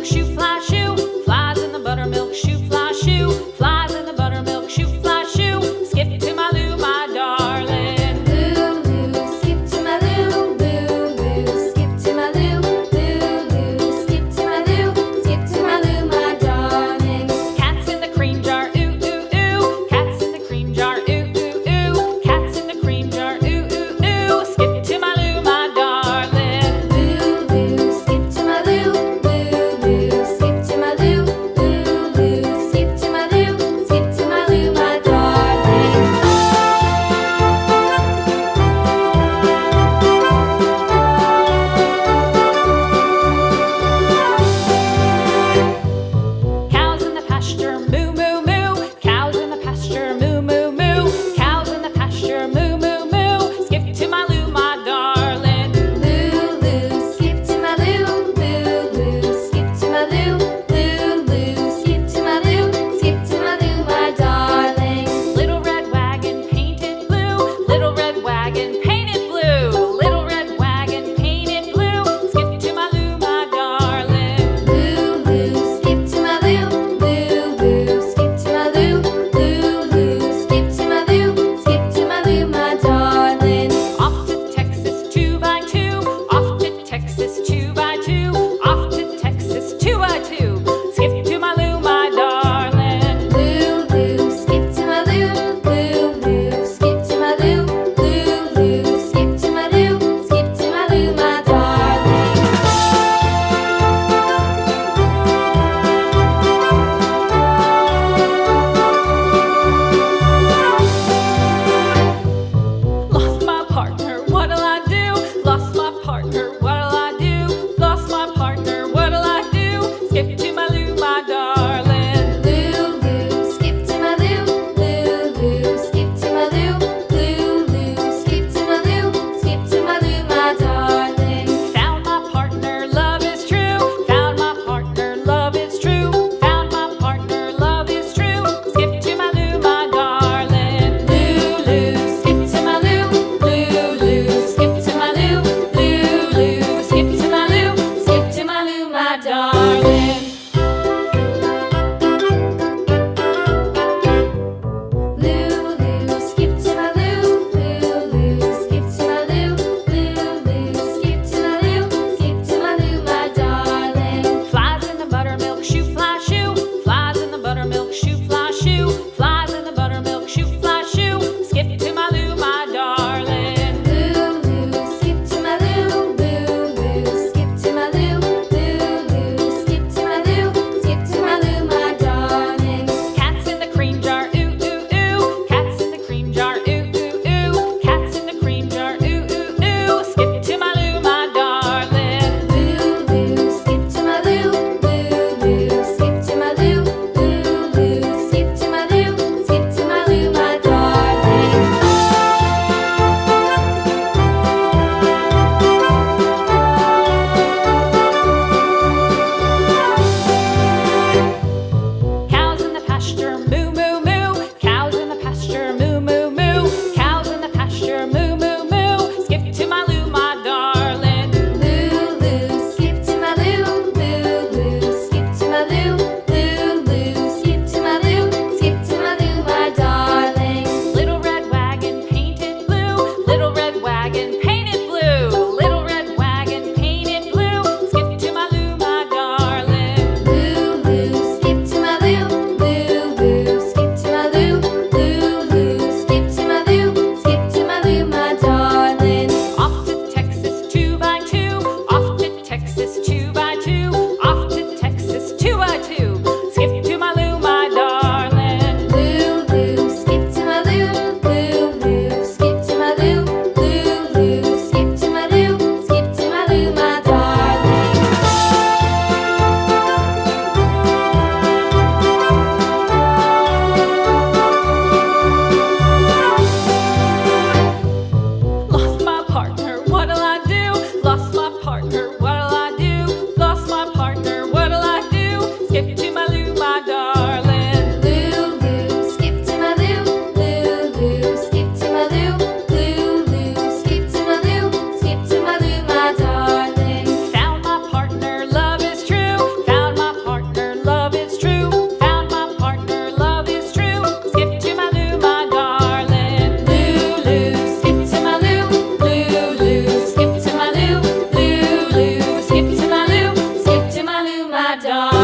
buttermilk shoe, fly shoe. Flies in the buttermilk shoe, fly shoe. Flies in the buttermilk shoe, fly shoe. Skip to my Lou, my darling. Lou, skip to my Lou, Lou, skip to my Lou, Lou, skip to my Lou, skip to my Lou, my darling. Cats in the cream jar, ooh, ooh, ooh. Cats in the cream jar, ooh, ooh, ooh. Cats in the cream jar, ooh, ooh, ooh. Skip to my Lou, my darling. Lou, skip to my Lou, Lou, skip to my Lou, Lou, skip to my Lou, skip to my Lou, my darling. Cows in the pasture, moo, moo, moo. Cows in the pasture, moo, moo, moo. Cows in the pasture, moo, moo, moo. Skip to my Lou, my darling. Lou, skip to my Lou, Lou, skip to my Lou, Lou, skip to my Lou, skip to my Lou, my darling. Little red wagon painted blue. Little red wagon painted blue. Little red wagon painted blue. Skip to my Lou, my darling. Lou, skip to my Lou, Lou, skip to my Lou, Lou, skip to my Lou, skip to my Lou, my darling. Off to Texas 2x2. Off to Texas 2x2. Off to Texas 2x2. Skip to my Lou, my darling. Lou, skip to my Lou, Lou, skip to my Lou, Lou, skip to my Lou, skip to my Lou, my darling. Lost my partner, what'll I do? Lost my partner, what'll I do? Lost my partner, what'll I do? Skip to my Lou, my darling. Lou, skip to my Lou, Lou, skip to my Lou, Lou, skip to my Lou, skip to my Lou, my darling. Found my partner, love is true. Found my partner, love is true. Found my partner, love is true. Skip to my Lou, my darling. Lou, skip to my Lou, Lou, skip to my Lou, Lou, skip to my Lou, skip to my Lou, my darling. Lou, skip to my Lou, skip to my Lou, skip to my Lou, skip to my Lou, my darling. Flies in the buttermilk shoe, fly shoe. Flies in the buttermilk shoe, fly shoe. Flies in the buttermilk shoe, fly shoe. Skip to my Lou, my darling. Lou, skip to my Lou, skip to my Lou, skip to my Lou, my darling.